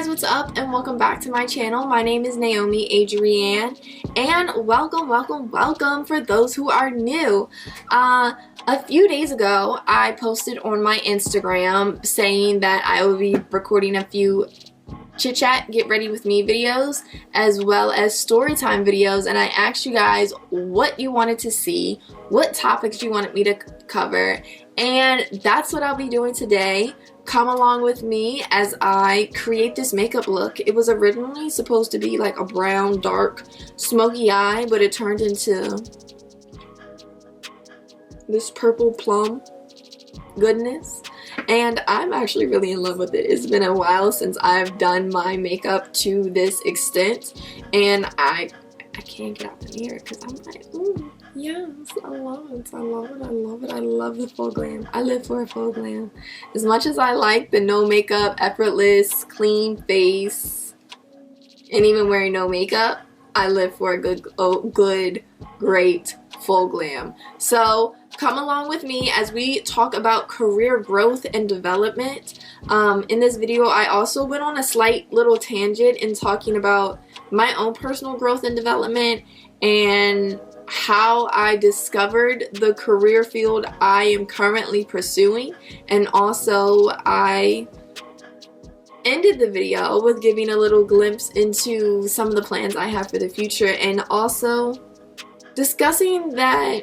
guys, what's up and welcome back to my channel. My name is Naomi Adrienne and welcome for those who are new. A few days ago I posted on my Instagram saying that I will be recording a few chit chat get ready with me videos as well as story time videos, and I asked you guys what you wanted to see, what topics you wanted me to cover, and that's what I'll be doing today. Come along with me as I create this makeup look. It was originally supposed to be like a brown, dark, smoky eye, but it turned into this purple plum goodness. And I'm actually really in love with it. It's been a while since I've done my makeup to this extent, and I can't get out the mirror because I'm like, ooh, yes, I love it. I love the full glam. I live for a full glam. As much as I like the no makeup, effortless, clean face, and even wearing no makeup, I live for a good, great full glam. So come along with me as we talk about career growth and development. In this video, I also went on a slight little tangent in talking about my own personal growth and development and how I discovered the career field I am currently pursuing, and also I ended the video with giving a little glimpse into some of the plans I have for the future, and also discussing that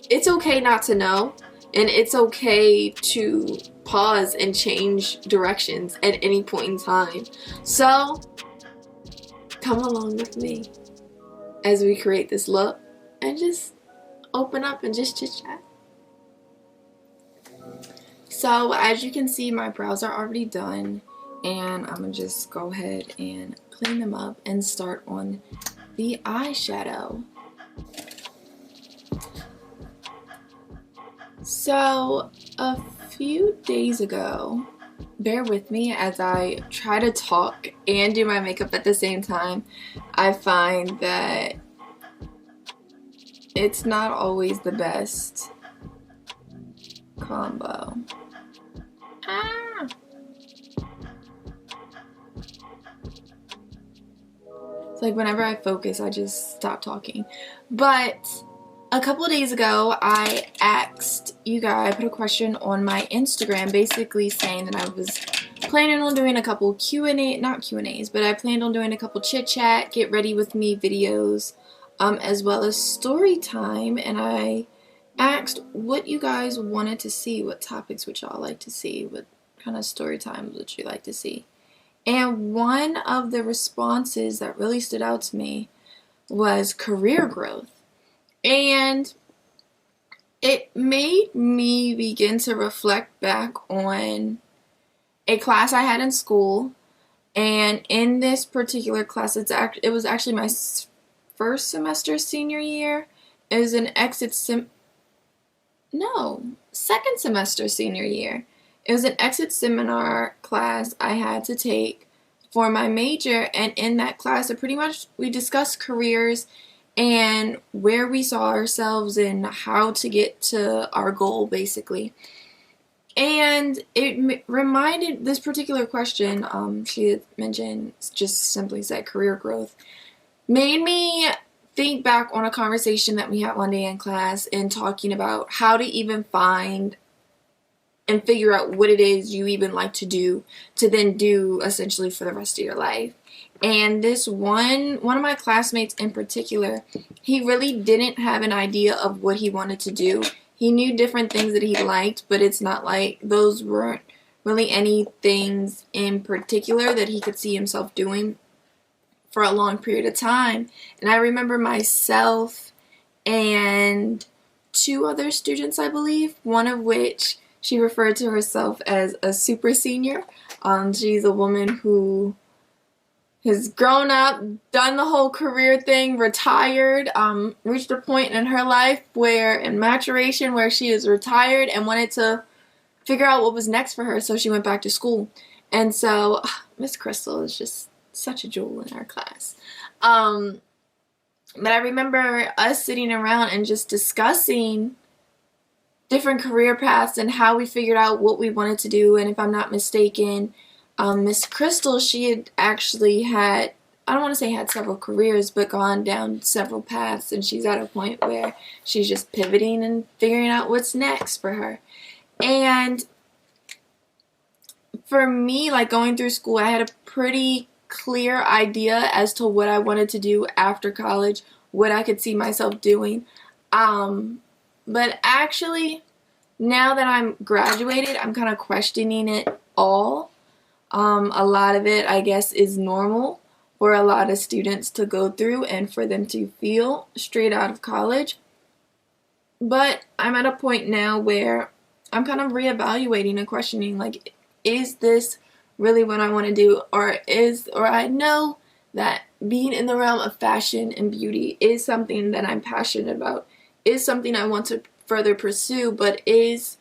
it's okay not to know, and it's okay to pause and change directions at any point in time. So come along with me as we create this look and just open up and just chit chat. So as you can see, my brows are already done, and I'm gonna just go ahead and clean them up and start on the eyeshadow. So a few days ago, bear with me as I try to talk and do my makeup at the same time. I find that it's not always the best combo. It's like whenever I focus, I just stop talking. But a couple of days ago, I asked you guys, I put a question on my Instagram basically saying that I was planning on doing a couple not Q&As, but I planned on doing a couple chit chat, get ready with me videos, as well as story time, and I asked what you guys wanted to see, what topics would y'all like to see, what kind of story times would you like to see. And one of the responses that really stood out to me was career growth. And it made me begin to reflect back on a class I had in school. And in this particular class, it was actually my first semester senior year. It was an second semester senior year. It was an exit seminar class I had to take for my major, and in that class, we discussed careers and where we saw ourselves and how to get to our goal, basically. And it reminded, this particular question, she had mentioned, just simply said career growth, made me think back on a conversation that we had one day in class and talking about how to even find and figure out what it is you even like to do to then do essentially for the rest of your life. And this one of my classmates in particular, he really didn't have an idea of what he wanted to do. He knew different things that he liked, but it's not like those weren't really any things in particular that he could see himself doing for a long period of time. And I remember myself and two other students, I believe, one of which she referred to herself as a super senior. She's a woman who has grown up, done the whole career thing, retired, reached a point in her life in maturation where she is retired and wanted to figure out what was next for her, so she went back to school. And so Miss Crystal is just such a jewel in our class. But I remember us sitting around and just discussing different career paths and how we figured out what we wanted to do. And if I'm not mistaken, Miss Crystal, she had actually had, I don't want to say had several careers, but gone down several paths, and she's at a point where she's just pivoting and figuring out what's next for her. And for me, like going through school, I had a pretty clear idea as to what I wanted to do after college, what I could see myself doing. But actually, now that I'm graduated, I'm kind of questioning it all. A lot of it, I guess, is normal for a lot of students to go through and for them to feel straight out of college. But I'm at a point now where I'm kind of reevaluating and questioning, like, is this really what I want to do? Or I know that being in the realm of fashion and beauty is something that I'm passionate about, is something I want to further pursue, but is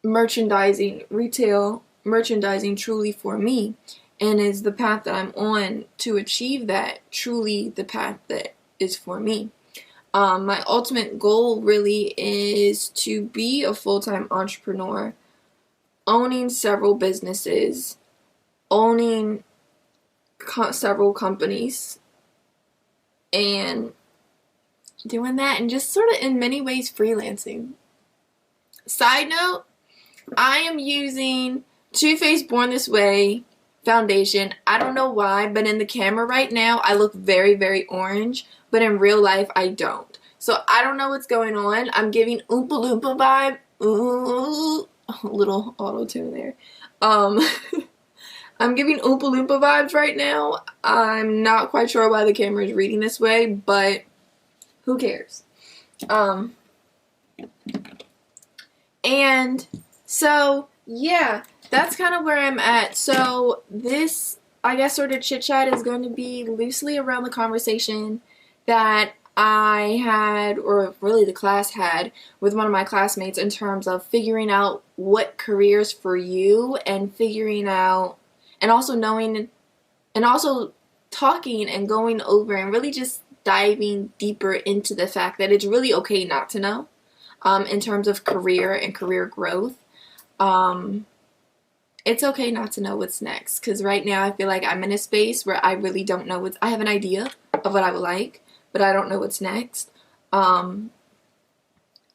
merchandising, retail merchandising truly for me? And is the path that I'm on to achieve that truly the path that is for me? My ultimate goal really is to be a full-time entrepreneur, owning several businesses, owning several companies, and doing that, and just sort of in many ways freelancing. Side note, I am using Too Faced Born This Way foundation. I don't know why, but in the camera right now I look very, very orange, but in real life I don't. So I don't know what's going on. I'm giving Oompa Loompa vibe. Ooh, a little auto-tune there. I'm giving Oompa Loompa vibes right now. I'm not quite sure why the camera is reading this way, but who cares? And so, yeah, that's kind of where I'm at. So this, I guess, sort of chit-chat is going to be loosely around the conversation that I had, or really the class had, with one of my classmates in terms of figuring out what careers for you, and figuring out, and also knowing, and also talking and going over and really just diving deeper into the fact that it's really okay not to know, in terms of career and career growth. It's okay not to know what's next, because right now I feel like I'm in a space where I really don't know I have an idea of what I would like, but I don't know what's next. And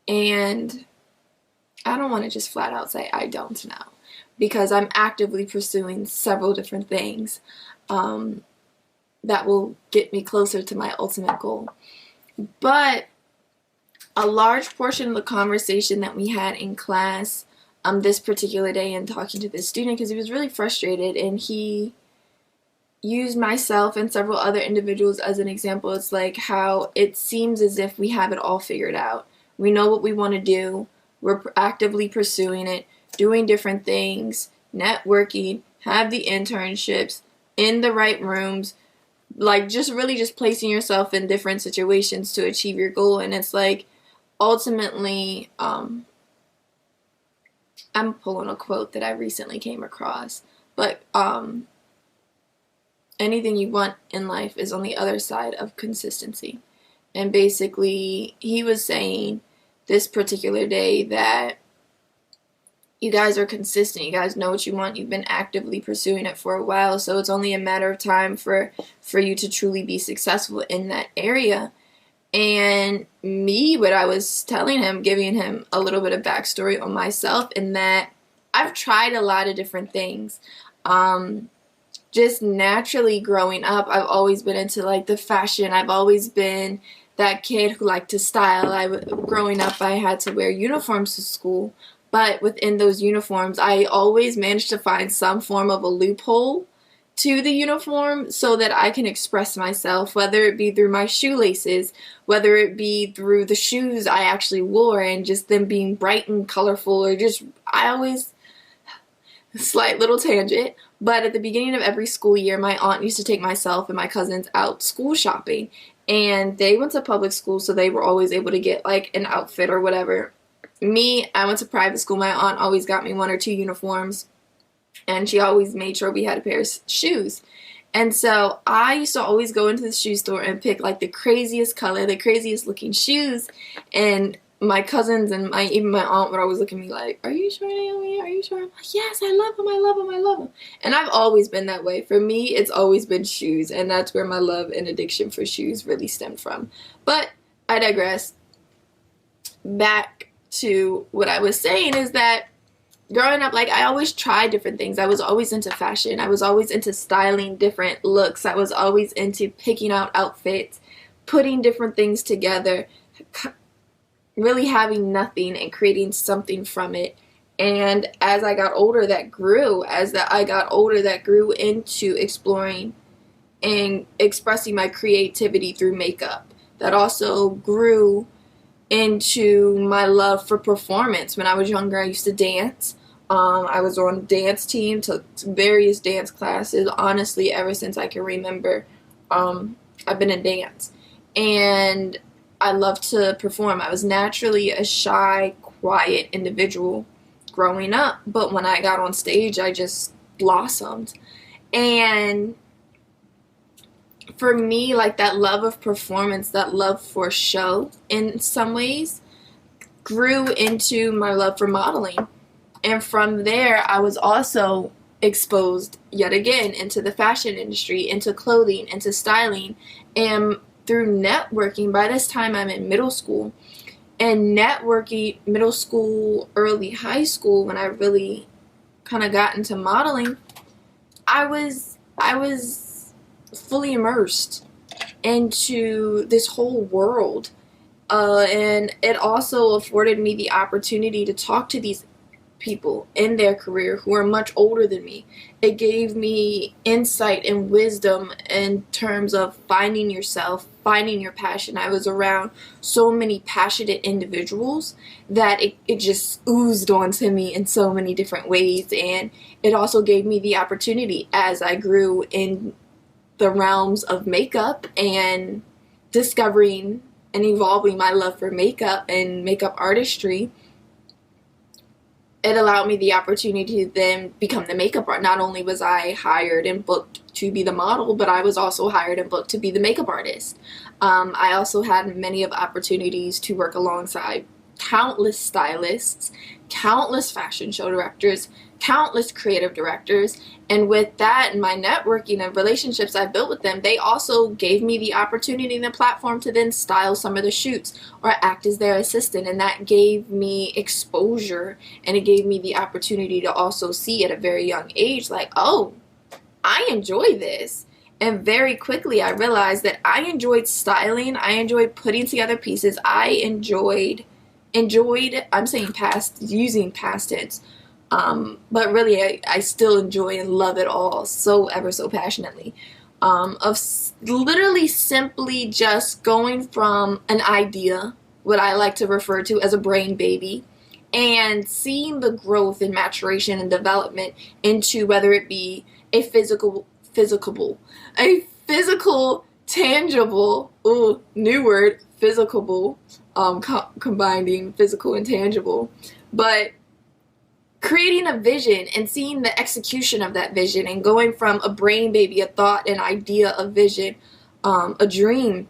I don't want to just flat out say I don't know, because I'm actively pursuing several different things that will get me closer to my ultimate goal. But a large portion of the conversation that we had in class this particular day, and talking to this student, because he was really frustrated, and he used myself and several other individuals as an example. It's like how it seems as if we have it all figured out. We know what we want to do. We're actively pursuing it, doing different things, networking, have the internships, in the right rooms, like just really just placing yourself in different situations to achieve your goal. And it's like, ultimately, I'm pulling a quote that I recently came across, but anything you want in life is on the other side of consistency. And basically, he was saying this particular day that you guys are consistent, you guys know what you want, you've been actively pursuing it for a while, so it's only a matter of time for you to truly be successful in that area. And me, what I was telling him, giving him a little bit of backstory on myself, in that I've tried a lot of different things. Just naturally growing up, I've always been into like the fashion. I've always been that kid who liked to style. Growing up, I had to wear uniforms to school, but within those uniforms, I always managed to find some form of a loophole to the uniform so that I can express myself, whether it be through my shoelaces, whether it be through the shoes I actually wore and just them being bright and colorful, or just, I always, slight little tangent, but at the beginning of every school year, my aunt used to take myself and my cousins out school shopping, and they went to public school, so they were always able to get like an outfit or whatever. Me, I went to private school. My aunt always got me 1 or 2 uniforms, and she always made sure we had a pair of shoes. And so I used to always go into the shoe store and pick like the craziest color, the craziest looking shoes. And my cousins and even my aunt would always look at me like, "Are you sure, Naomi? Are you sure?" I'm like, "Yes, I love them. I love them. I love them." And I've always been that way. For me, it's always been shoes, and that's where my love and addiction for shoes really stemmed from. But I digress. Back to what I was saying is that growing up, like, I always tried different things. I was always into fashion. I was always into styling different looks. I was always into picking out outfits, putting different things together, really having nothing and creating something from it. And as I got older, that grew. I got older, that grew into exploring and expressing my creativity through makeup. That also grew into my love for performance. When I was younger, I used to dance. I was on a dance team, took various dance classes. Honestly, ever since I can remember, I've been in dance. And I love to perform. I was naturally a shy, quiet individual growing up, but when I got on stage, I just blossomed. And for me, like, that love of performance, that love for show in some ways, grew into my love for modeling. And from there, I was also exposed yet again into the fashion industry, into clothing, into styling, and through networking. By this time, I'm in middle school, and networking, middle school, early high school, when I really kind of got into modeling, I was fully immersed into this whole world, and it also afforded me the opportunity to talk to these people in their career who are much older than me. It gave me insight and wisdom in terms of finding yourself, finding your passion. I was around so many passionate individuals that it just oozed onto me in so many different ways. And it also gave me the opportunity, as I grew in the realms of makeup and discovering and evolving my love for makeup and makeup artistry, it allowed me the opportunity to then become the makeup artist. Not only was I hired and booked to be the model, but I was also hired and booked to be the makeup artist. I also had many of opportunities to work alongside countless stylists, countless fashion show directors, countless creative directors, and with that and my networking and relationships I built with them, they also gave me the opportunity and the platform to then style some of the shoots or act as their assistant, and that gave me exposure, and it gave me the opportunity to also see at a very young age, like, oh, I enjoy this. And very quickly I realized that I enjoyed styling, I enjoyed putting together pieces, I enjoyed, I'm saying past, using past tense, but really I still enjoy and love it all so ever so passionately, of literally simply just going from an idea, what I like to refer to as a brain baby, and seeing the growth and maturation and development into whether it be a physical, tangible, ooh, new word, physicable, combining physical and tangible, but creating a vision and seeing the execution of that vision, and going from a brain baby, a thought, an idea, a vision, a dream,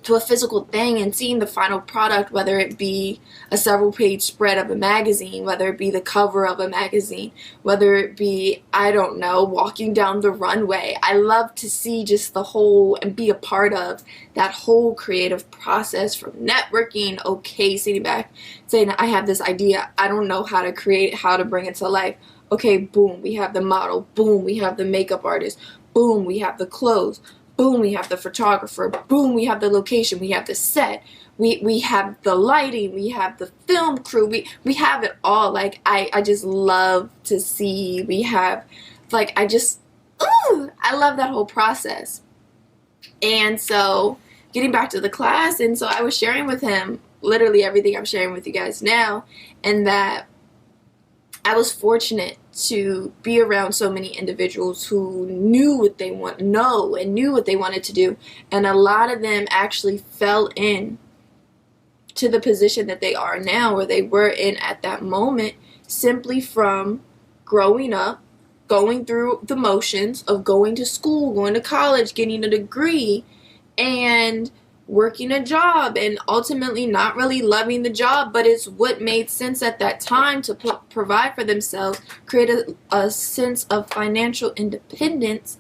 to a physical thing, and seeing the final product, whether it be a several page spread of a magazine, whether it be the cover of a magazine, whether it be, I don't know, walking down the runway. I love to see just the whole and be a part of that whole creative process, from networking, okay, sitting back saying, I have this idea, I don't know how to create, how to bring it to life. Okay, boom, we have the model, boom, we have the makeup artist, boom, we have the clothes, boom, we have the photographer, boom, we have the location, we have the set, we have the lighting, we have the film crew, we have it all. Like, I just love to see, we have, like, I love that whole process. And so, getting back to the class, and so I was sharing with him literally everything I'm sharing with you guys now, and that I was fortunate to be around so many individuals who knew what they knew what they wanted to do, and a lot of them actually fell in to the position that they are now, or they were in at that moment, simply from growing up, going through the motions of going to school, going to college, getting a degree, and working a job and ultimately not really loving the job, but it's what made sense at that time to provide for themselves, create a sense of financial independence,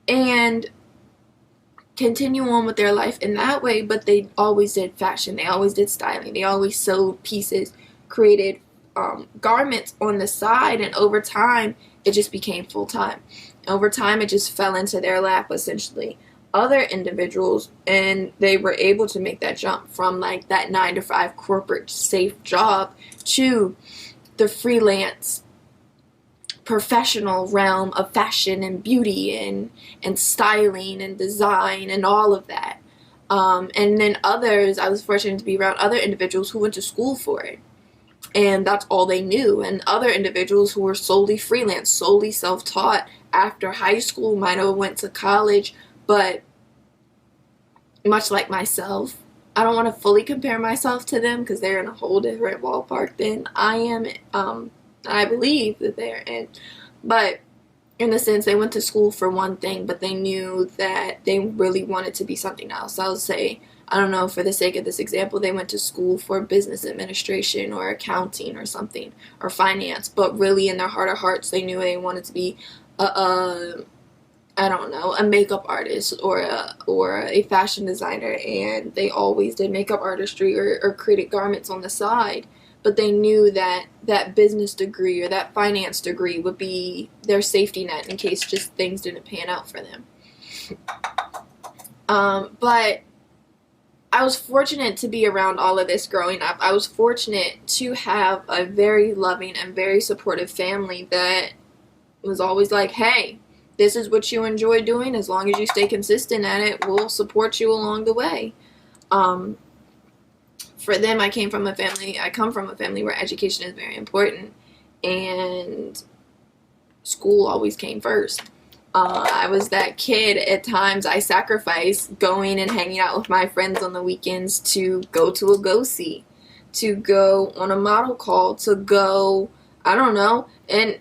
and continue on with their life in that way. But they always did fashion, they always did styling, they always sewed pieces, created garments on the side, and over time it just became full-time. Over time it just fell into their lap, essentially. Other individuals, and they were able to make that jump from like that 9 to 5 corporate safe job to the freelance professional realm of fashion and beauty and styling and design and all of that. And then others, I was fortunate to be around other individuals who went to school for it, and that's all they knew. And other individuals who were solely freelance, solely self-taught after high school, might have went to college, but much like myself, I don't want to fully compare myself to them because they're in a whole different ballpark than I am. I believe that they're in. But in the sense, they went to school for one thing, but they knew that they really wanted to be something else. I'll say, I don't know, for the sake of this example, they went to school for business administration or accounting or something, or finance, but really in their heart of hearts, they knew they wanted to be I don't know, a makeup artist or a fashion designer, and they always did makeup artistry or created garments on the side. But they knew that that business degree or that finance degree would be their safety net in case just things didn't pan out for them. But I was fortunate to be around all of this growing up. I was fortunate to have a very loving and very supportive family that was always like, hey, this is what you enjoy doing. As long as you stay consistent at it, we'll support you along the way. For them, I come from a family where education is very important, and school always came first. I was that kid, at times I sacrificed going and hanging out with my friends on the weekends to go to a go-see, to go on a model call, to go, I don't know, and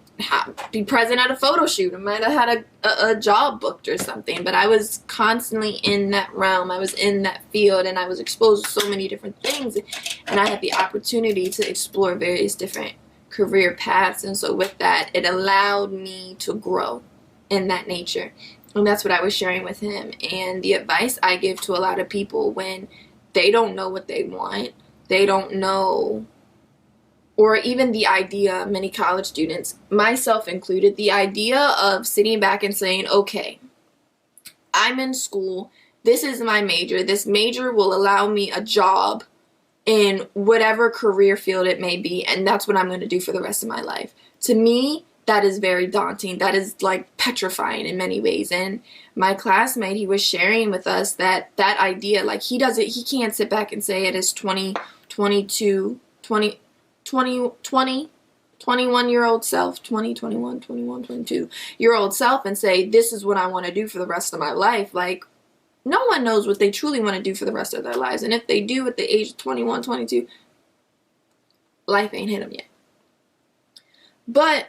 be present at a photo shoot. I might have had a job booked or something, but I was constantly in that realm. I was in that field, and I was exposed to so many different things, and I had the opportunity to explore various different career paths. And so with that, it allowed me to grow in that nature, and that's what I was sharing with him. And the advice I give to a lot of people when they don't know what they want, they don't know, or even the idea, many college students, myself included, the idea of sitting back and saying, okay, I'm in school, this is my major, this major will allow me a job in whatever career field it may be, and that's what I'm going to do for the rest of my life. To me, that is very daunting. That is like petrifying in many ways. And my classmate, he was sharing with us that idea, like he can't sit back and say at his 21-year-old self, 22-year-old self, and say, this is what I want to do for the rest of my life. Like, no one knows what they truly want to do for the rest of their lives. And if they do at the age of 21, 22, life ain't hit them yet. But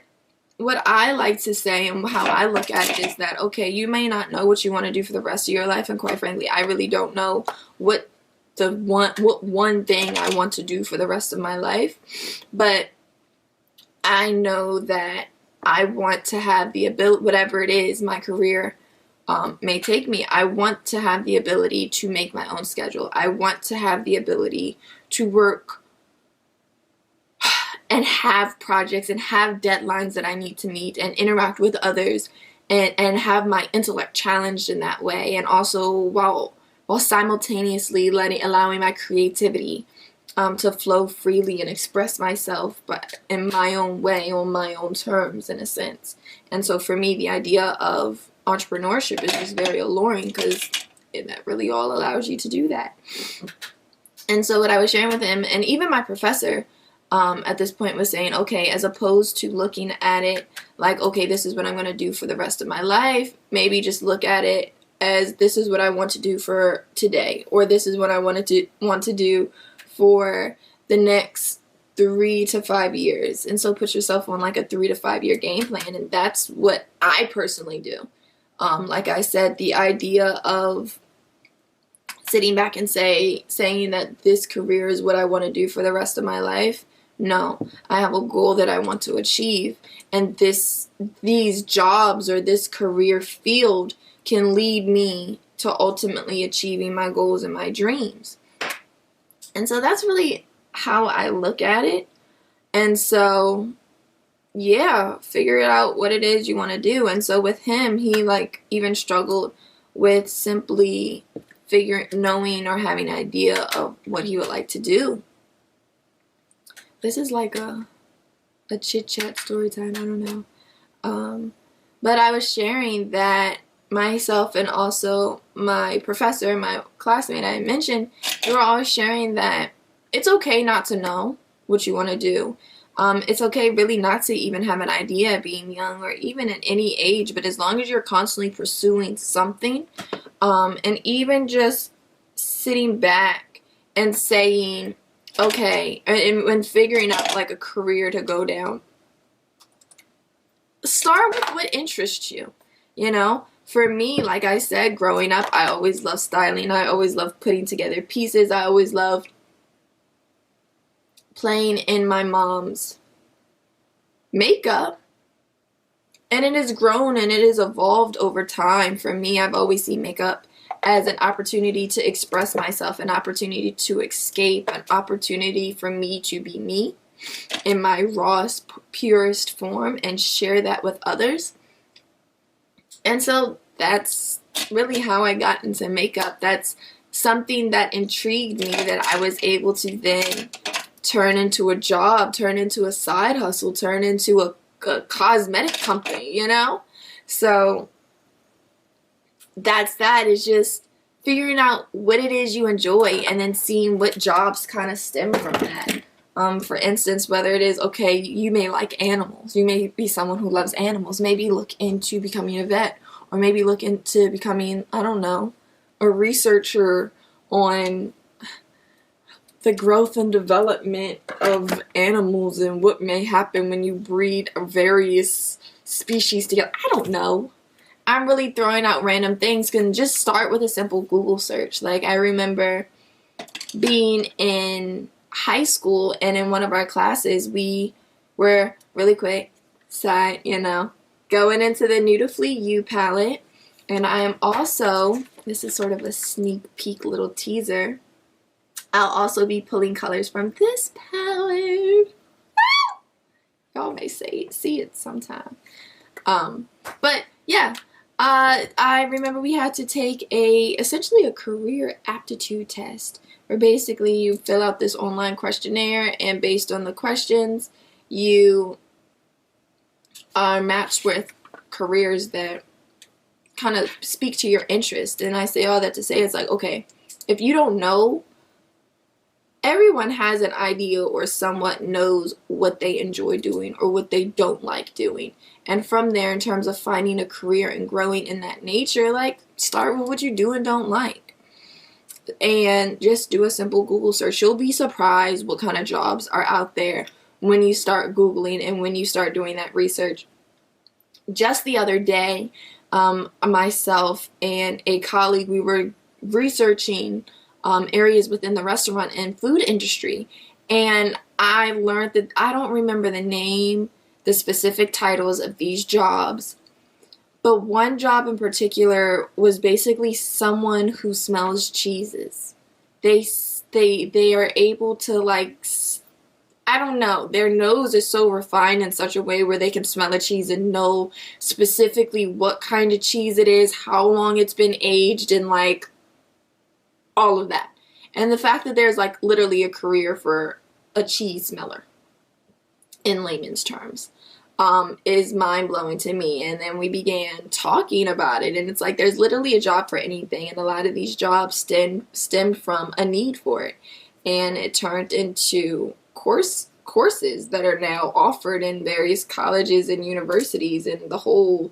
what I like to say and how I look at it is that, okay, you may not know what you want to do for the rest of your life. And quite frankly, I really don't know what one thing I want to do for the rest of my life, but I know that I want to have the ability, whatever it is my career may take me, I want to have the ability to make my own schedule. I want to have the ability to work and have projects and have deadlines that I need to meet and interact with others and have my intellect challenged in that way, and also while simultaneously allowing my creativity to flow freely and express myself, but in my own way, on my own terms, in a sense. And so for me, the idea of entrepreneurship is just very alluring, because that really all allows you to do that. And so what I was sharing with him, and even my professor at this point, was saying, okay, as opposed to looking at it like, okay, this is what I'm going to do for the rest of my life, maybe just look at it as, this is what I want to do for today, or this is what I want to do for the next 3 to 5 years. And so put yourself on like a 3 to 5 year game plan, and that's what I personally do. Like I said, the idea of sitting back and saying that this career is what I want to do for the rest of my life. No, I have a goal that I want to achieve, and these jobs or this career field can lead me to ultimately achieving my goals and my dreams. And so that's really how I look at it. And so, yeah, figure out what it is you want to do. And so with him, he like even struggled with simply knowing or having an idea of what he would like to do. This is like a chit-chat story time, I don't know. But I was sharing that myself and also my professor, my classmate I mentioned, we were always sharing that it's okay not to know what you want to do. It's okay really not to even have an idea being young or even at any age, but as long as you're constantly pursuing something, and even just sitting back and saying, okay, and when figuring out like a career to go down, start with what interests you, you know? For me, like I said, growing up, I always loved styling. I always loved putting together pieces. I always loved playing in my mom's makeup. And it has grown and it has evolved over time. For me, I've always seen makeup as an opportunity to express myself, an opportunity to escape, an opportunity for me to be me in my rawest, purest form and share that with others. And so that's really how I got into makeup. That's something that intrigued me that I was able to then turn into a job, turn into a side hustle, turn into a cosmetic company, you know? So that is just figuring out what it is you enjoy and then seeing what jobs kind of stem from that. For instance, whether it is, okay, you may like animals. You may be someone who loves animals. Maybe look into becoming a vet, or maybe look into becoming, I don't know, a researcher on the growth and development of animals and what may happen when you breed various species together. I don't know. I'm really throwing out random things. Can just start with a simple Google search. Like I remember being in high school and in one of our classes we were really quick side, you know, going into the Nutifly U palette, and I am also, this is sort of a sneak peek little teaser, I'll also be pulling colors from this palette. Y'all may see it sometime. But yeah, I remember we had to take essentially a career aptitude test, where basically you fill out this online questionnaire, and based on the questions, you are matched with careers that kind of speak to your interest. And I say all that to say, it's like, okay, if you don't know, everyone has an idea or somewhat knows what they enjoy doing or what they don't like doing. And from there, in terms of finding a career and growing in that nature, like, start with what you do and don't like. And just do a simple Google search. You'll be surprised what kind of jobs are out there when you start Googling and when you start doing that research. Just the other day, myself and a colleague, we were researching areas within the restaurant and food industry, and I learned that I don't remember the specific titles of these jobs, but one job in particular was basically someone who smells cheeses. They are able to, like, I don't know, their nose is so refined in such a way where they can smell a cheese and know specifically what kind of cheese it is, how long it's been aged, and like all of that. And the fact that there's like literally a career for a cheese smeller, in layman's terms, is mind-blowing to me. And then we began talking about it, and it's like there's literally a job for anything, and a lot of these jobs stemmed from a need for it, and it turned into courses that are now offered in various colleges and universities, and the whole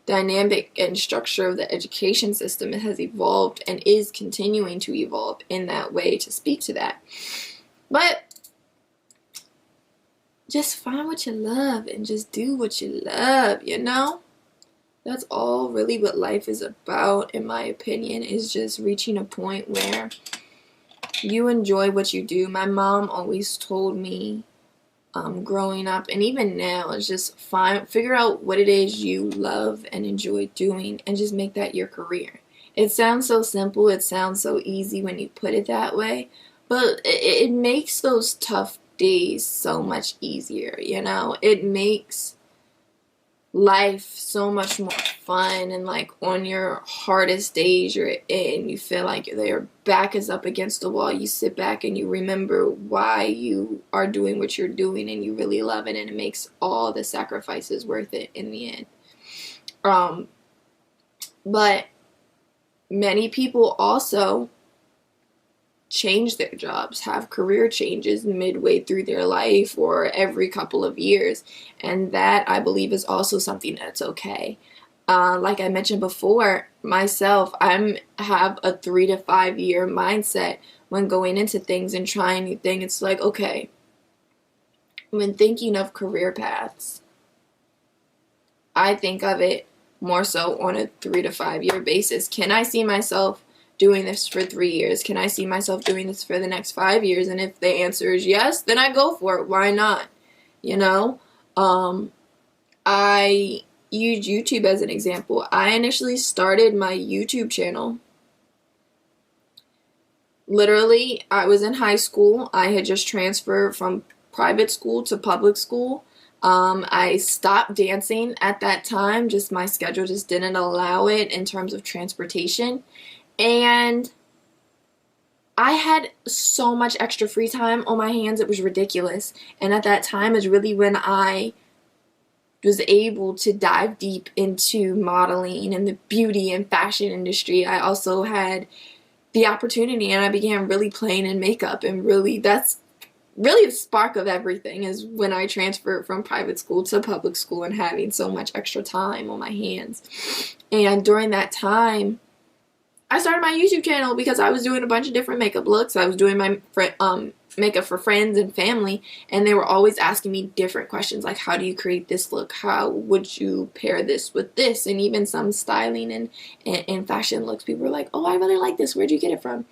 dynamic and structure of the education system, it has evolved and is continuing to evolve in that way to speak to that. But just find what you love and just do what you love, you know? that's all really what life is about, in my opinion, is just reaching a point where you enjoy what you do. My mom always told me, growing up, and even now, is just figure out what it is you love and enjoy doing, and just make that your career. It sounds so simple, it sounds so easy when you put it that way, but it makes those tough days so much easier, you know? It makes life so much more fun, and like on your hardest days you're in, you feel like your back is up against the wall, you sit back and you remember why you are doing what you're doing, and you really love it, and it makes all the sacrifices worth it in the end. But many people also change their jobs, have career changes midway through their life or every couple of years, and that, I believe, is also something that's okay. Like I mentioned before, myself, I have a 3 to 5 year mindset when going into things and trying new things. It's like, okay, when thinking of career paths, I think of it more so on a 3 to 5 year basis. Can I see myself doing this for 3 years? Can I see myself doing this for the next 5 years? And if the answer is yes, then I go for it. Why not? You know? I use YouTube as an example. I initially started my YouTube channel. Literally, I was in high school. I had just transferred from private school to public school. I stopped dancing at that time. Just my schedule just didn't allow it in terms of transportation. And I had so much extra free time on my hands, it was ridiculous. And at that time is really when I was able to dive deep into modeling and the beauty and fashion industry. I also had the opportunity, and I began really playing in makeup, and really that's really the spark of everything, is when I transferred from private school to public school and having so much extra time on my hands. And during that time, I started my YouTube channel because I was doing a bunch of different makeup looks. I was doing my makeup for friends and family, and they were always asking me different questions like, how do you create this look? How would you pair this with this? And even some styling and fashion looks, people were like, oh, I really like this. Where'd you get it from?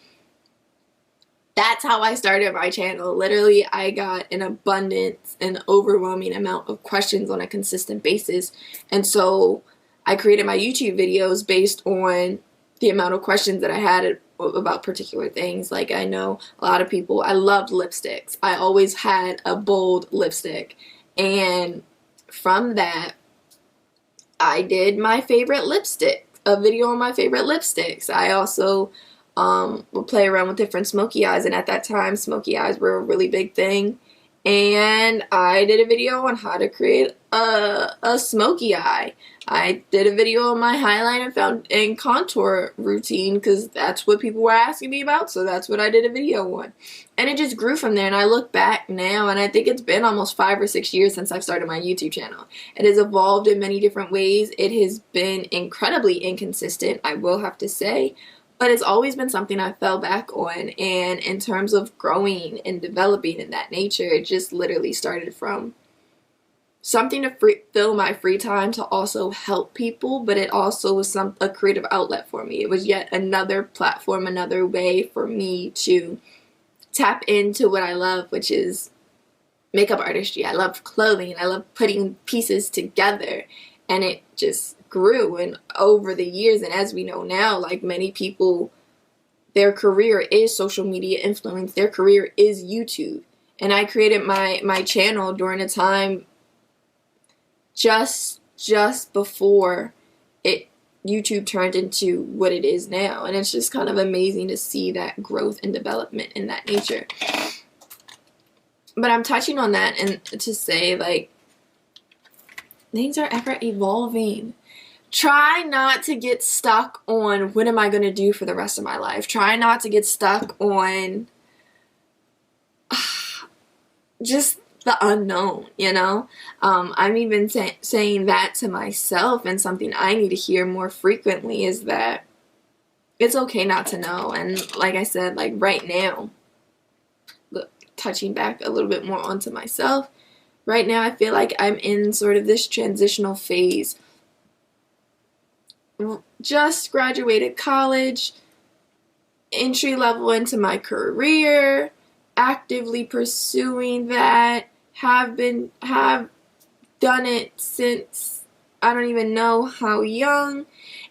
That's how I started my channel. Literally, I got an abundance, an overwhelming amount of questions on a consistent basis. And so I created my YouTube videos based on the amount of questions that I had about particular things. Like, I know a lot of people, I loved lipsticks. I always had a bold lipstick. And from that, I did my favorite lipstick, a video on my favorite lipsticks. I also would play around with different smoky eyes, and at that time smoky eyes were a really big thing, and I did a video on how to create a smoky eye. I did a video on my highlight and contour routine because that's what people were asking me about, so that's what I did a video on. And it just grew from there, and I look back now, and I think it's been almost 5 or 6 years since I've started my YouTube channel. It has evolved in many different ways. It has been incredibly inconsistent, I will have to say, but it's always been something I fell back on. And in terms of growing and developing in that nature, it just literally started from something to fill my free time to also help people, but it also was a creative outlet for me. It was yet another platform, another way for me to tap into what I love, which is makeup artistry. I love clothing. I love putting pieces together, and it just grew. And over the years, and as we know now, like many people, their career is social media influence. Their career is YouTube. And I created my channel during a time just before YouTube turned into what it is now. And it's just kind of amazing to see that growth and development in that nature. But I'm touching on that and to say, like, things are ever evolving. Try not to get stuck on what am I going to do for the rest of my life. Try not to get stuck on just the unknown, you know? I'm even saying that to myself, and something I need to hear more frequently is that it's okay not to know. And like I said, like right now, touching back a little bit more onto myself, right now I feel like I'm in sort of this transitional phase just graduated college, entry level into my career, actively pursuing that, have done it since I don't even know how young.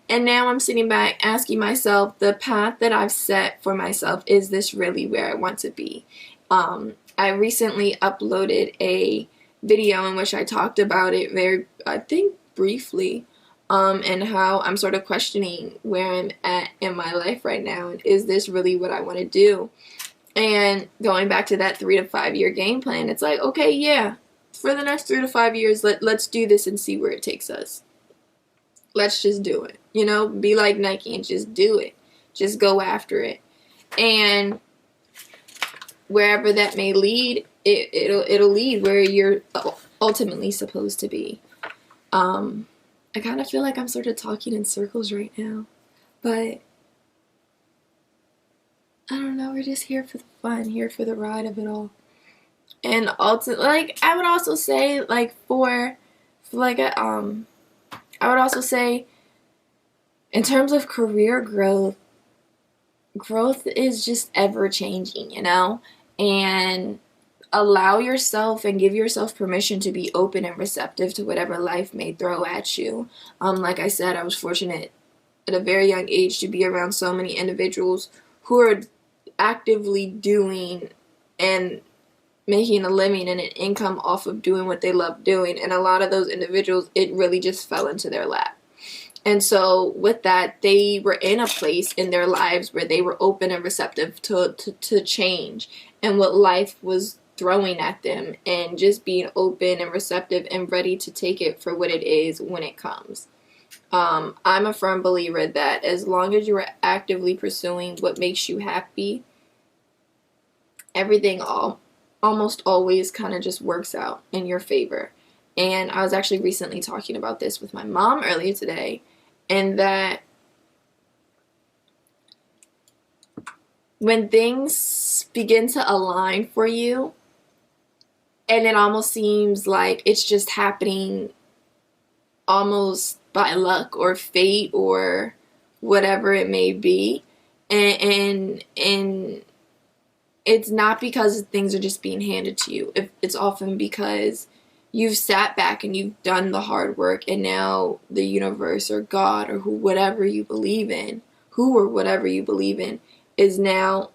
And now I'm sitting back asking myself, the path that I've set for myself, is this really where I want to be? I recently uploaded a video in which I talked about it I think briefly, and how I'm sort of questioning where I'm at in my life right now, and is this really what I want to do? And going back to that 3 to 5 year game plan, it's like, okay, yeah, for the next 3 to 5 years, let's do this and see where it takes us. Let's just do it. You know, be like Nike and just do it. Just go after it. And wherever that may lead, it'll lead where you're ultimately supposed to be. I kind of feel like I'm sort of talking in circles right now, but I don't know, we're just here for the fun, here for the ride of it all. And ultimately, like, I would also say, like, I would also say, in terms of career growth is just ever changing, you know? And allow yourself and give yourself permission to be open and receptive to whatever life may throw at you. Like I said, I was fortunate at a very young age to be around so many individuals who are actively doing and making a living and an income off of doing what they love doing. And a lot of those individuals, it really just fell into their lap. And so with that, they were in a place in their lives where they were open and receptive to change and what life was throwing at them, and just being open and receptive and ready to take it for what it is when it comes. I'm a firm believer that as long as you are actively pursuing what makes you happy, everything almost always kind of just works out in your favor. And I was actually recently talking about this with my mom earlier today, and that when things begin to align for you, and it almost seems like it's just happening almost by luck or fate or whatever it may be, and it's not because things are just being handed to you. It's often because you've sat back and you've done the hard work, and now the universe or God or whatever you believe in, is now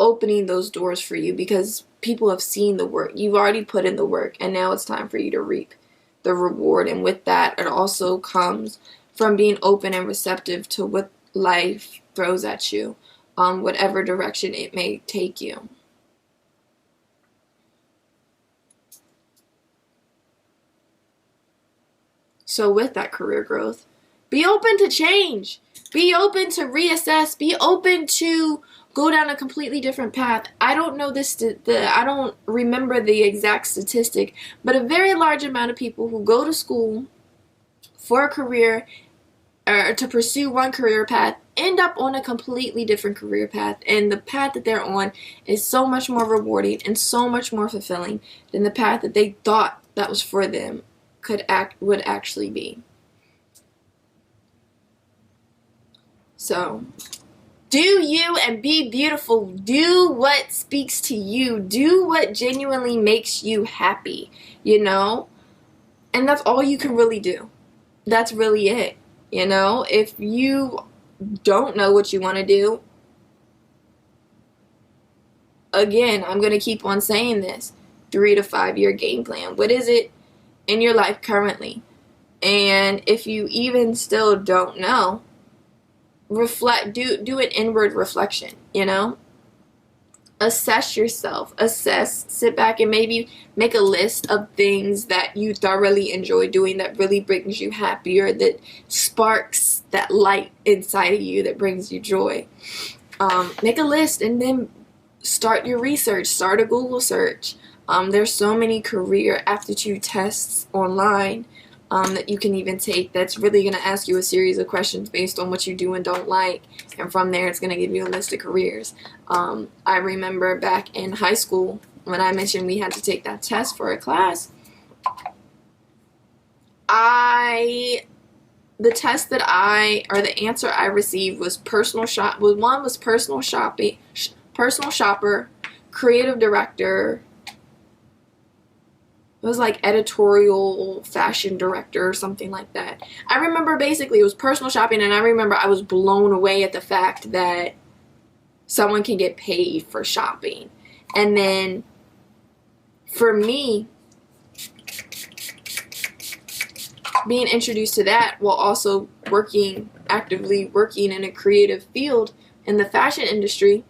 opening those doors for you because people have seen the work. You've already put in the work, and now it's time for you to reap the reward. And with that, it also comes from being open and receptive to what life throws at you, whatever direction it may take you. So with that career growth, be open to change. Be open to reassess. Be open to go down a completely different path. I don't know I don't remember the exact statistic, but a very large amount of people who go to school for a career or to pursue one career path end up on a completely different career path, and the path that they're on is so much more rewarding and so much more fulfilling than the path that they thought that was for them would actually be. So do you and be beautiful. Do what speaks to you. Do what genuinely makes you happy, you know? And that's all you can really do. That's really it, you know? If you don't know what you want to do, again, I'm going to keep on saying this, 3 to 5 year game plan. What is it in your life currently? And if you even still don't know, reflect, do an inward reflection, you know? Assess yourself, sit back and maybe make a list of things that you thoroughly enjoy doing that really brings you happy, or that sparks that light inside of you that brings you joy. Make a list and then start your research, start a Google search. There's so many career aptitude tests online that you can even take that's really going to ask you a series of questions based on what you do and don't like, and from there it's going to give you a list of careers. I remember back in high school when I mentioned we had to take that test for a class, I the test that or the answer I received was one was personal shopper, creative director. It was like editorial fashion director or something like that. I remember basically it was personal shopping, and I remember I was blown away at the fact that someone can get paid for shopping. And then for me, being introduced to that while also actively working in a creative field in the fashion industry,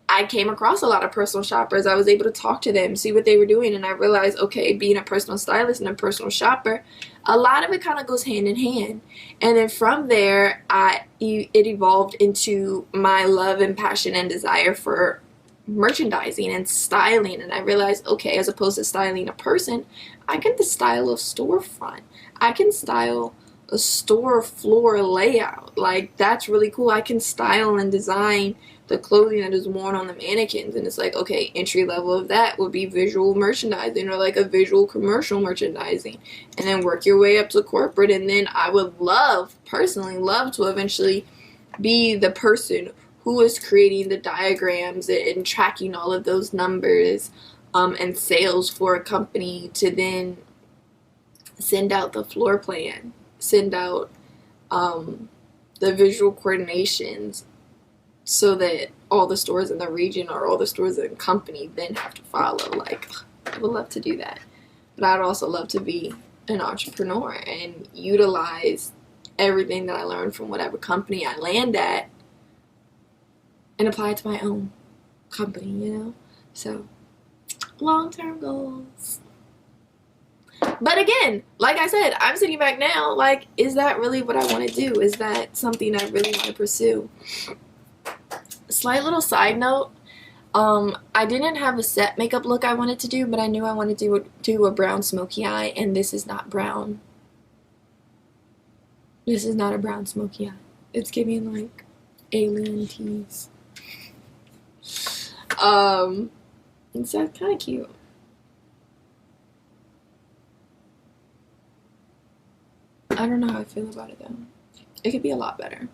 I came across a lot of personal shoppers. I was able to talk to them, see what they were doing, and I realized, okay, being a personal stylist and a personal shopper, a lot of it kind of goes hand in hand. And then from there, it evolved into my love and passion and desire for merchandising and styling. And I realized, okay, as opposed to styling a person, I can style a storefront. I can style a store floor layout. Like, that's really cool. I can style and design the clothing that is worn on the mannequins, and it's like, okay, entry level of that would be visual merchandising, or like a visual commercial merchandising, and then work your way up to corporate. And then I would personally love to eventually be the person who is creating the diagrams and tracking all of those numbers and sales for a company, to then send out the floor plan, send out the visual coordinations, so that all the stores in the region or all the stores in the company then have to follow. Like, I would love to do that. But I'd also love to be an entrepreneur and utilize everything that I learned from whatever company I land at and apply it to my own company, you know? So, long-term goals. But again, like I said, I'm sitting back now, like, is that really what I want to do? Is that something I really want to pursue? Slight little side note, I didn't have a set makeup look I wanted to do, but I knew I wanted to do a brown smoky eye, and this is not brown. This is not a brown smoky eye. It's giving like alien tease. It's kind of cute. I don't know how I feel about it though. It could be a lot better.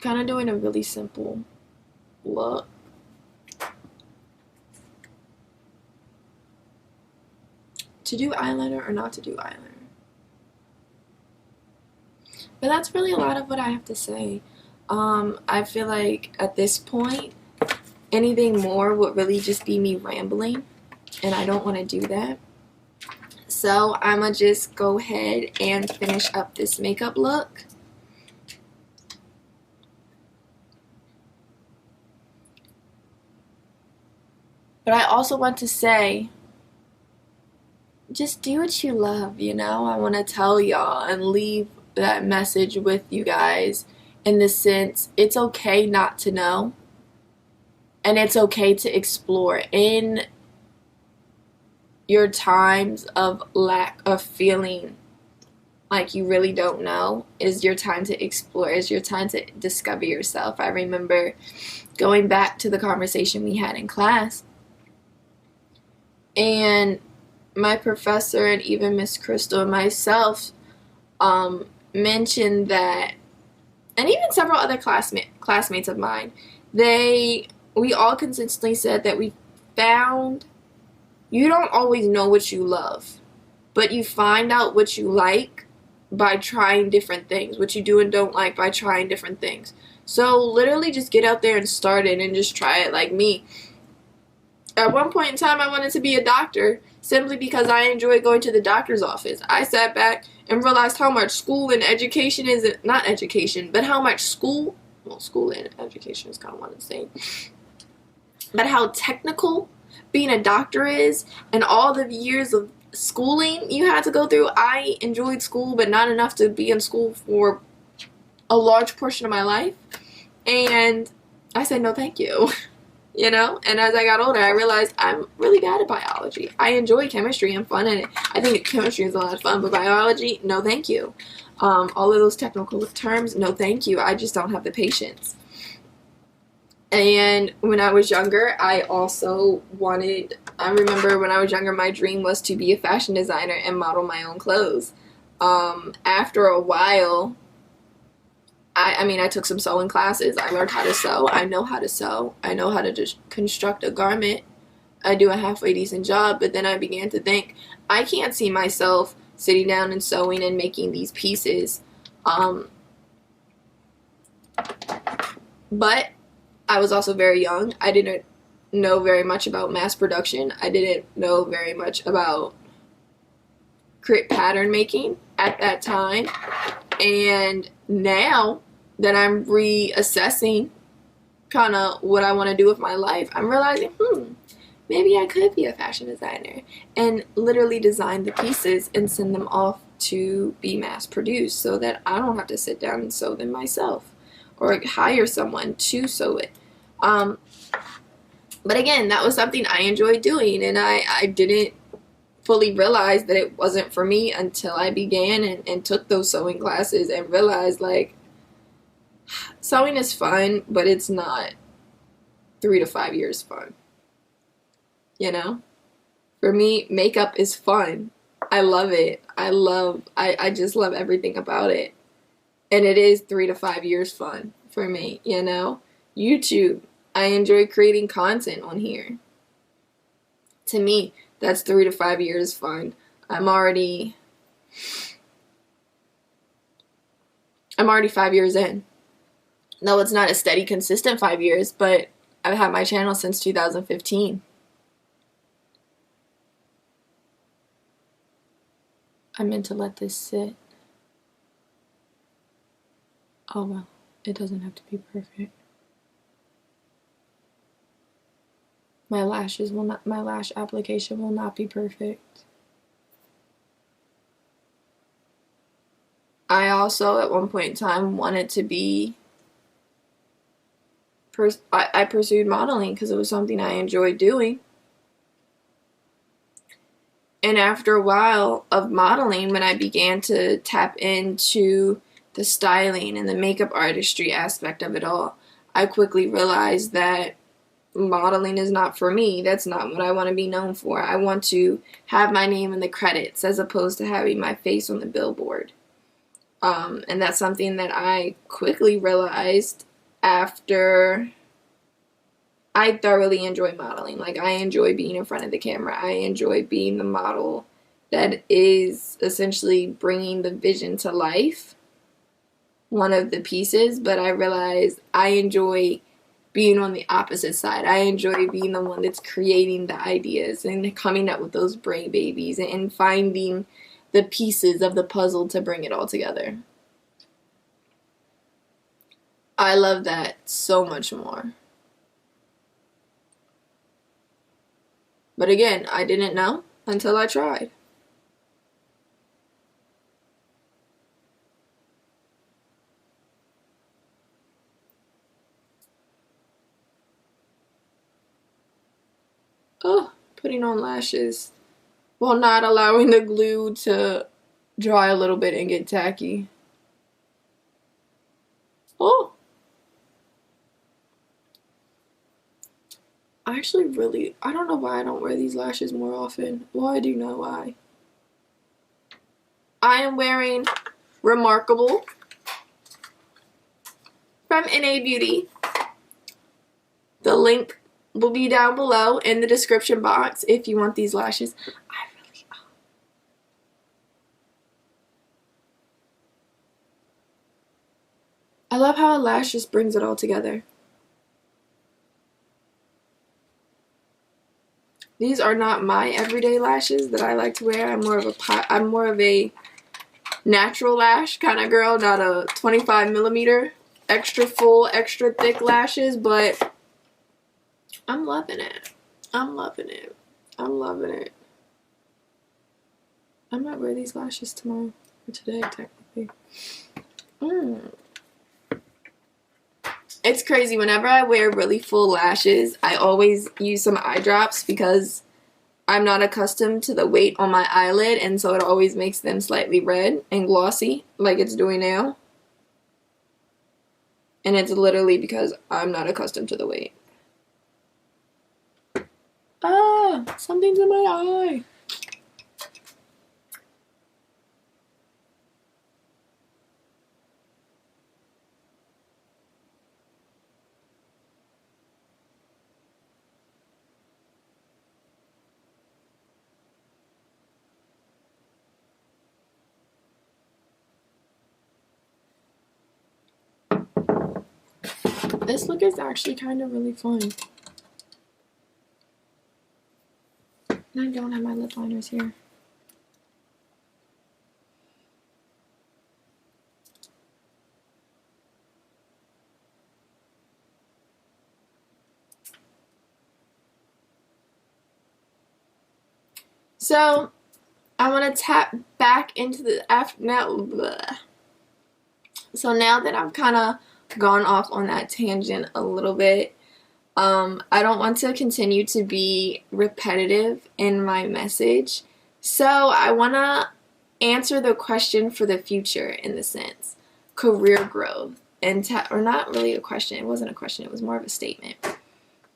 Kind of doing a really simple look. To do eyeliner or not to do eyeliner. But that's really a lot of what I have to say. I feel like at this point, anything more would really just be me rambling, and I don't want to do that. So I'm going to just go ahead and finish up this makeup look. But I also want to say, just do what you love, you know? I want to tell y'all and leave that message with you guys in the sense, it's okay not to know. And it's okay to explore. In your times of lack of feeling like you really don't know, is your time to explore, is your time to discover yourself. I remember going back to the conversation we had in class, and my professor and even Miss Crystal and myself mentioned that, and even several other classmates of mine, we all consistently said that we found you don't always know what you love, but you find out what you like by trying different things, what you do and don't like by trying different things. So literally just get out there and start it and just try it. Like me, at one point in time, I wanted to be a doctor simply because I enjoyed going to the doctor's office. I sat back and realized how much school and education is, not education, but how much school and education is kind of one and the same, but how technical being a doctor is, and all the years of schooling you had to go through. I enjoyed school, but not enough to be in school for a large portion of my life, and I said no thank you. You know, and as I got older, I realized I'm really bad at biology. I enjoy chemistry and fun in it. I think chemistry is a lot of fun, but biology, no thank you. All of those technical terms, no thank you. I just don't have the patience. And when I was younger, I also wanted I remember when I was younger, my dream was to be a fashion designer and model my own clothes. After a while, I mean, I took some sewing classes. I learned how to sew. I know how to sew. I know how to just construct a garment. I do a halfway decent job, but then I began to think, I can't see myself sitting down and sewing and making these pieces. But I was also very young. I didn't know very much about mass production. I didn't know very much about pattern making at that time. And now that I'm reassessing kind of what I want to do with my life, I'm realizing, maybe I could be a fashion designer and literally design the pieces and send them off to be mass produced so that I don't have to sit down and sew them myself or hire someone to sew it. But again, that was something I enjoyed doing, and I didn't fully realize that it wasn't for me until I began and took those sewing classes and realized, like, sewing is fun, but it's not 3 to 5 years fun. You know? For me, makeup is fun. I love it. I just love everything about it. And it is 3 to 5 years fun for me, you know? YouTube, I enjoy creating content on here. To me, that's 3 to 5 years fun. I'm already 5 years in. No, it's not a steady, consistent 5 years, but I've had my channel since 2015. I meant to let this sit. Oh well, it doesn't have to be perfect. My lash application will not be perfect. I also, at one point in time, wanted to be, I pursued modeling because it was something I enjoyed doing. And after a while of modeling, when I began to tap into the styling and the makeup artistry aspect of it all, I quickly realized that modeling is not for me. That's not what I want to be known for. I want to have my name in the credits as opposed to having my face on the billboard. And that's something that I quickly realized after I thoroughly enjoy modeling. Like, I enjoy being in front of the camera. I enjoy being the model that is essentially bringing the vision to life, one of the pieces, but I realized I enjoy being on the opposite side. I enjoy being the one that's creating the ideas and coming up with those brain babies and finding the pieces of the puzzle to bring it all together. I love that so much more. But again, I didn't know until I tried. Oh, putting on lashes while not allowing the glue to dry a little bit and get tacky. Oh. I don't know why I don't wear these lashes more often. Well, I do know why. I am wearing Remarkable from NA Beauty. The link will be down below in the description box if you want these lashes. I love how a lash just brings it all together. These are not my everyday lashes that I like to wear. I'm more of a natural lash kind of girl, not a 25mm extra full, extra thick lashes, but I'm loving it. I'm loving it. I'm loving it. I might wear these lashes tomorrow or today, technically. It's crazy. Whenever I wear really full lashes, I always use some eye drops because I'm not accustomed to the weight on my eyelid, and so it always makes them slightly red and glossy like it's doing now. And it's literally because I'm not accustomed to the weight. Ah, something's in my eye. This look is actually kind of really fun. And I don't have my lip liners here. So I want to tap back into the So now that I've kind of gone off on that tangent a little bit, I don't want to continue to be repetitive in my message. So I want to answer the question for the future in the sense, career growth. Or not really a question. It wasn't a question. It was more of a statement.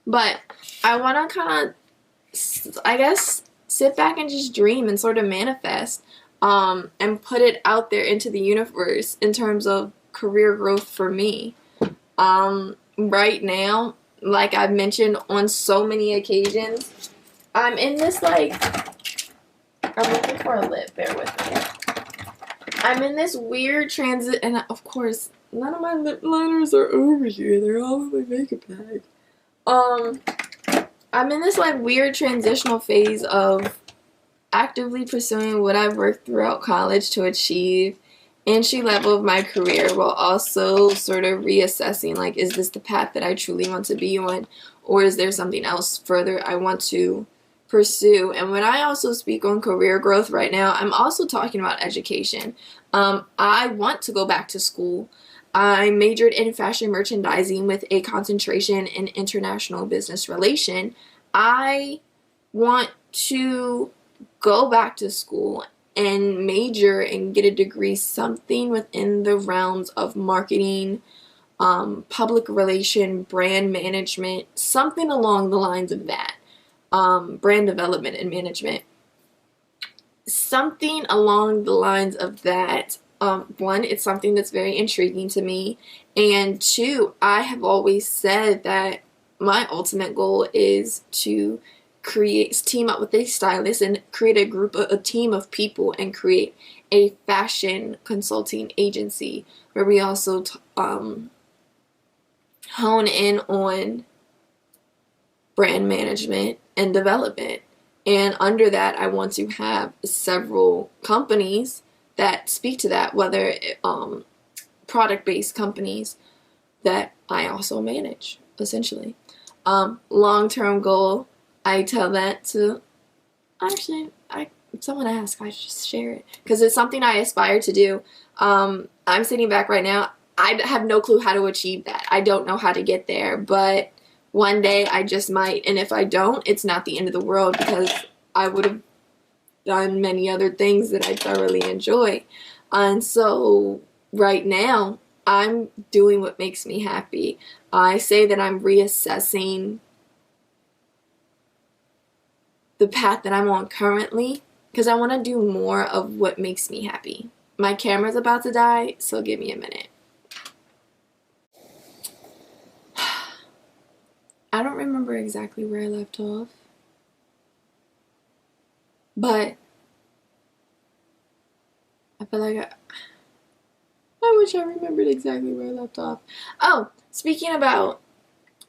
But I want to kind of, I guess, sit back and just dream and sort of manifest and put it out there into the universe in terms of career growth for me. Right now, like I've mentioned on so many occasions, I'm in this I'm looking for a lip, bear with me. I'm in this weird transit, and of course, none of my lip liners are over here. They're all in my makeup bag. I'm in this weird transitional phase of actively pursuing what I've worked throughout college to achieve entry level of my career, while also sort of reassessing, is this the path that I truly want to be on, or is there something else further I want to pursue? And when I also speak on career growth right now, I'm also talking about education. I want to go back to school. I majored in fashion merchandising with a concentration in international business relation. I want to go back to school and major and get a degree, something within the realms of marketing, public relation, brand management, something along the lines of that, brand development and management, something along the lines of that. One, it's something that's very intriguing to me, and two, I have always said that my ultimate goal is to team up with a stylist and create a team of people and create a fashion consulting agency where we also hone in on brand management and development. And under that, I want to have several companies that speak to that, whether product-based companies that I also manage, essentially. Long-term goal, I tell that to, actually, if someone asks, I just share it, because it's something I aspire to do. I'm sitting back right now. I have no clue how to achieve that. I don't know how to get there, but one day I just might, and if I don't, it's not the end of the world, because I would have done many other things that I thoroughly enjoy. And so right now, I'm doing what makes me happy. I say that I'm reassessing the path that I'm on currently, because I want to do more of what makes me happy. My camera's about to die, so give me a minute. I don't remember exactly where I left off, but I feel like I wish I remembered exactly where I left off. Oh, speaking about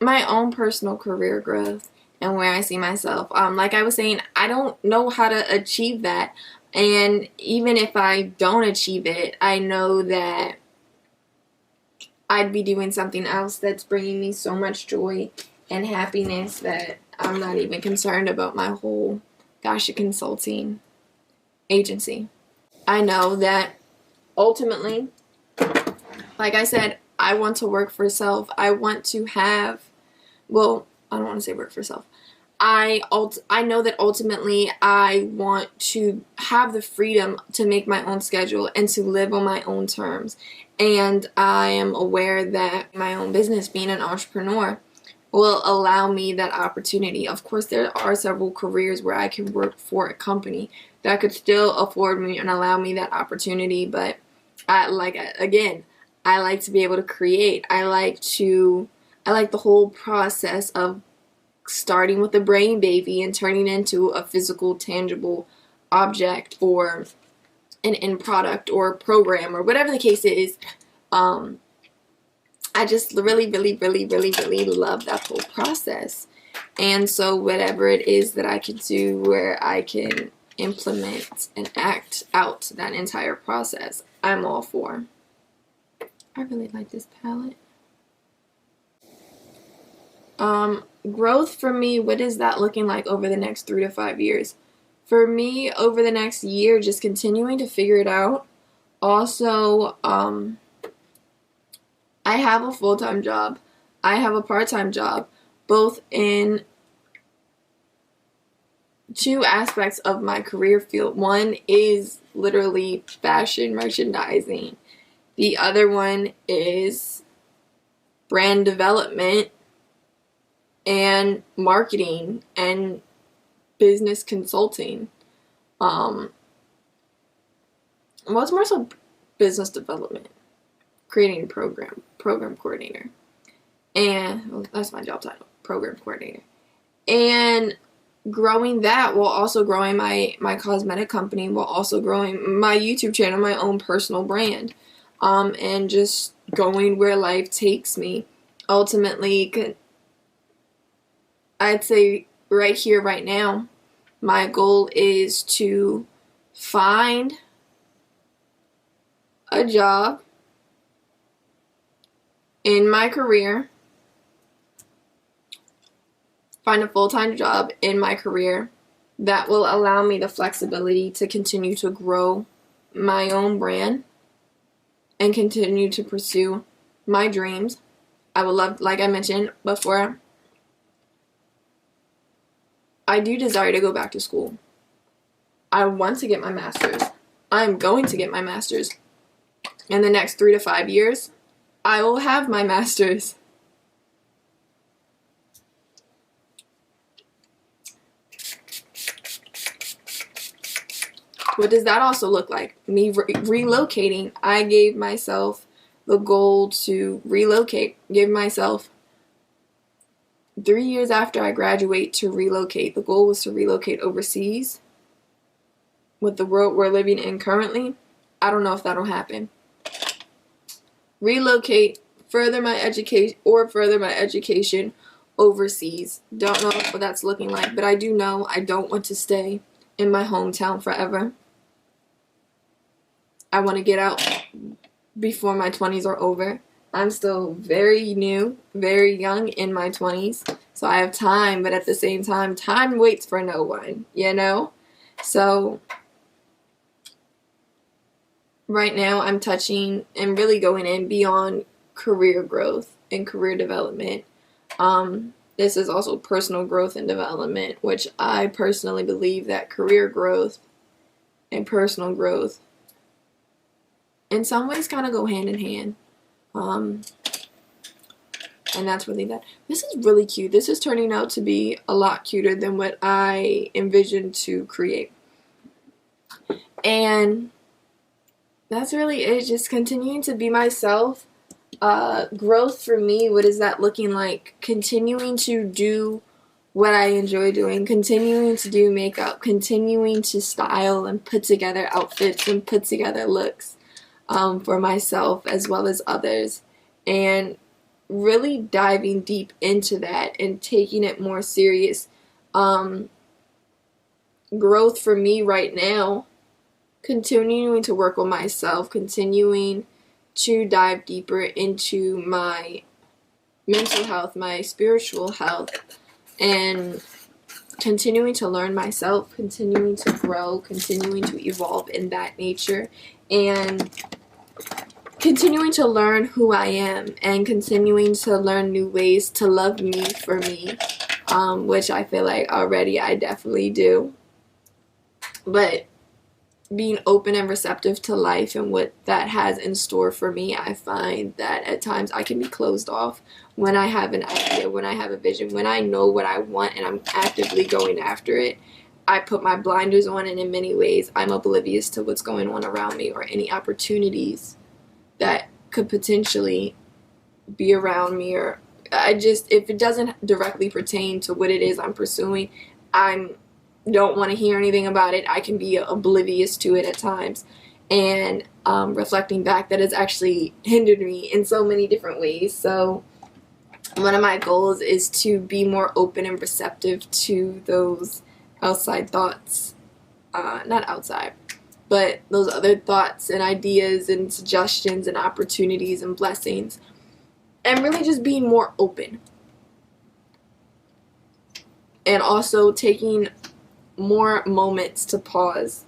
my own personal career growth and where I see myself, like I was saying, I don't know how to achieve that, and even if I don't achieve it, I know that I'd be doing something else that's bringing me so much joy and happiness that I'm not even concerned about my whole consulting agency. I know that ultimately, like I said, I want to work for self. I want to have, well, I don't want to say work for self. I know that ultimately I want to have the freedom to make my own schedule and to live on my own terms. And I am aware that my own business, being an entrepreneur, will allow me that opportunity. Of course, there are several careers where I can work for a company that could still afford me and allow me that opportunity, but I like to be able to create. I like the whole process of starting with a brain baby and turning into a physical, tangible object or an end product or program or whatever the case is. I just really love that whole process. And so whatever it is that I can do where I can implement and act out that entire process, I'm all for. I really like this palette. Growth for me, what is that looking like over the next 3 to 5 years? For me, over the next year, just continuing to figure it out. Also, I have a full-time job. I have a part-time job, both in two aspects of my career field. One is literally fashion merchandising. The other one is brand development and marketing and business consulting. Well, it's more so business development, creating a program coordinator. And well, that's my job title, program coordinator. And growing that while also growing my cosmetic company, while also growing my YouTube channel, my own personal brand, and just going where life takes me. Ultimately, I'd say right here, right now, my goal is to find a job in my career, find a full-time job in my career that will allow me the flexibility to continue to grow my own brand and continue to pursue my dreams. I would love, like I mentioned before, I do desire to go back to school. I want to get my master's. I'm going to get my master's. In the next 3 to 5 years, I will have my master's. What does that also look like? Me relocating. I gave myself the goal to relocate. Give myself 3 years after I graduate to relocate. The goal was to relocate overseas. With the world we're living in currently, I don't know if that'll happen. Relocate, further my education overseas. Don't know what that's looking like, but I do know I don't want to stay in my hometown forever. I want to get out before my 20s are over. I'm still very new, very young in my 20s, so I have time, but at the same time, time waits for no one, you know? So right now I'm touching and really going in beyond career growth and career development. This is also personal growth and development, which I personally believe that career growth and personal growth in some ways kind of go hand in hand. And that's really that. This is really cute. This is turning out to be a lot cuter than what I envisioned to create. And that's really it. Just continuing to be myself. Growth for me, what is that looking like? Continuing to do what I enjoy doing. Continuing to do makeup. Continuing to style and put together outfits and put together looks for myself as well as others. And really diving deep into that and taking it more serious. Growth for me right now, continuing to work on myself, continuing to dive deeper into my mental health, my spiritual health, and continuing to learn myself, continuing to grow, continuing to evolve in that nature, and continuing to learn who I am and continuing to learn new ways to love me for me, which I feel like already I definitely do. But being open and receptive to life and what that has in store for me. I find that at times I can be closed off when I have an idea, when I have a vision, when I know what I want and I'm actively going after it. I put my blinders on, and in many ways I'm oblivious to what's going on around me or any opportunities that could potentially be around me. Or if it doesn't directly pertain to what it is I'm pursuing, I don't want to hear anything about it. I can be oblivious to it at times. And reflecting back, that has actually hindered me in so many different ways. So one of my goals is to be more open and receptive to those outside thoughts. Not outside, but those other thoughts and ideas and suggestions and opportunities and blessings. And really just being more open. And also taking more moments to pause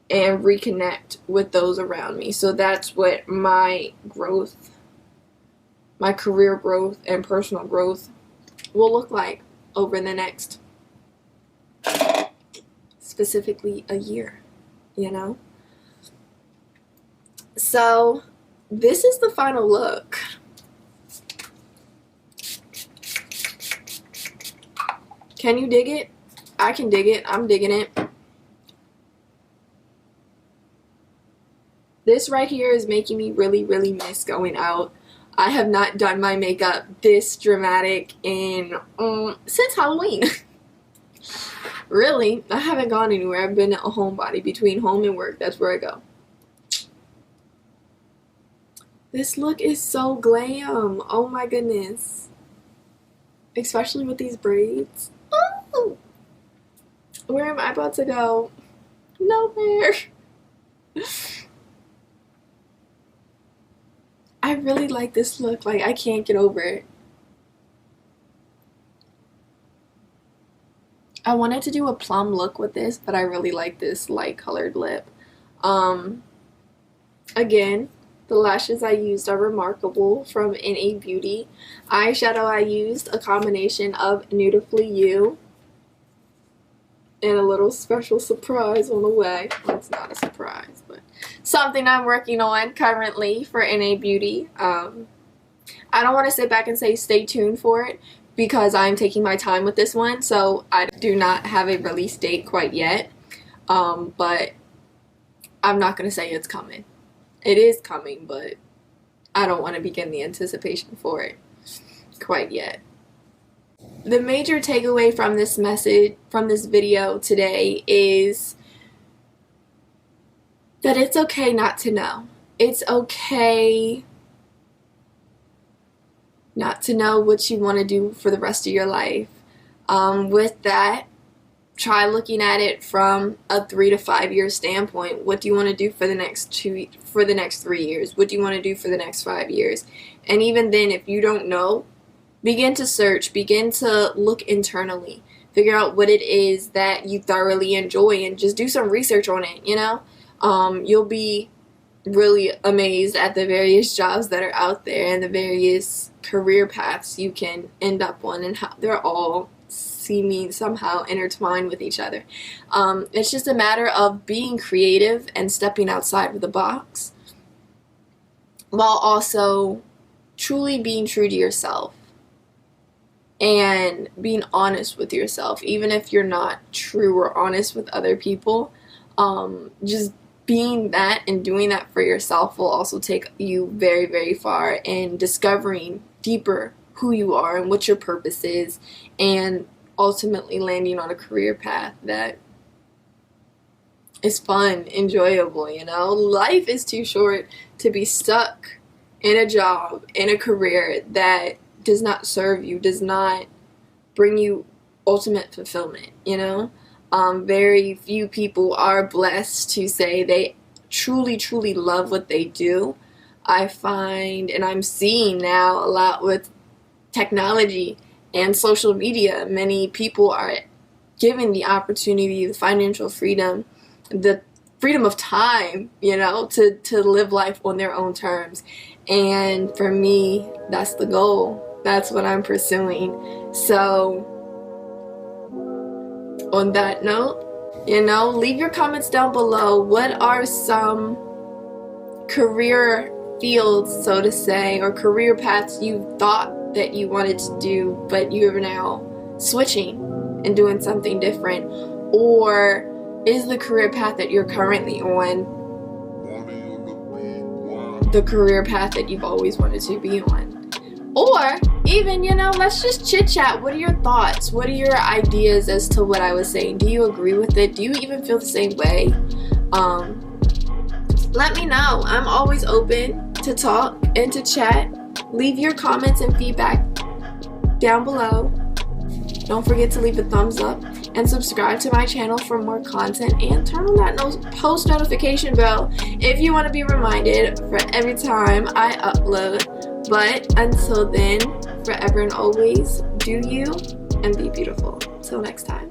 and reconnect with those around me. So that's what my growth, my career growth and personal growth will look like over the next, specifically, a year, you know? So this is the final look. Can you dig it? I can dig it. I'm digging it. This right here is making me really, really miss going out. I have not done my makeup this dramatic since Halloween. Really, I haven't gone anywhere. I've been a homebody. Between home and work, that's where I go. This look is so glam. Oh my goodness. Especially with these braids. Oh! Where am I about to go? Nowhere. I really like this look. Like, I can't get over it. I wanted to do a plum look with this, but I really like this light colored lip. Again, the lashes I used are Remarkable from NA Beauty. Eyeshadow I used a combination of Beautifully You and a little special surprise on the way. Well, it's not a surprise, but something I'm working on currently for NA Beauty. I don't want to sit back and say stay tuned for it because I'm taking my time with this one, so I do not have a release date quite yet, but I'm not going to say it's coming. It is coming, but I don't want to begin the anticipation for it quite yet. The major takeaway from this message, from this video today, is that it's okay not to know. It's okay not to know what you want to do for the rest of your life. With that, try looking at it from a 3 to 5 year standpoint. What do you want to do for the next 3 years? What do you want to do for the next 5 years? And even then, if you don't know, begin to search, begin to look internally, figure out what it is that you thoroughly enjoy and just do some research on it, you know? You'll be really amazed at the various jobs that are out there and the various career paths you can end up on and how they're all seeming somehow intertwined with each other. It's just a matter of being creative and stepping outside of the box while also truly being true to yourself and being honest with yourself, even if you're not true or honest with other people. Just being that and doing that for yourself will also take you very, very far in discovering deeper who you are and what your purpose is, and ultimately landing on a career path that is fun, enjoyable, you know? Life is too short to be stuck in a job, in a career that does not serve you, does not bring you ultimate fulfillment, you know? Very few people are blessed to say they truly, truly love what they do. I find, and I'm seeing now a lot with technology and social media, many people are given the opportunity, the financial freedom, the freedom of time, you know, to live life on their own terms. And for me, that's the goal. That's what I'm pursuing. So on that note, You know, leave your comments down below. What are some career fields, so to say, or career paths you thought that you wanted to do, but you are now switching and doing something different? Or is the career path that you're currently on the career path that you've always wanted to be on? Or even, you know, let's just chit chat. What are your thoughts? What are your ideas as to what I was saying? Do you agree with it? Do you even feel the same way? Let me know. I'm always open to talk and to chat. Leave your comments and feedback down below. Don't forget to leave a thumbs up and subscribe to my channel for more content, and turn on that post notification bell if you want to be reminded for every time I upload. But until then, forever and always, do you and be beautiful. Till next time.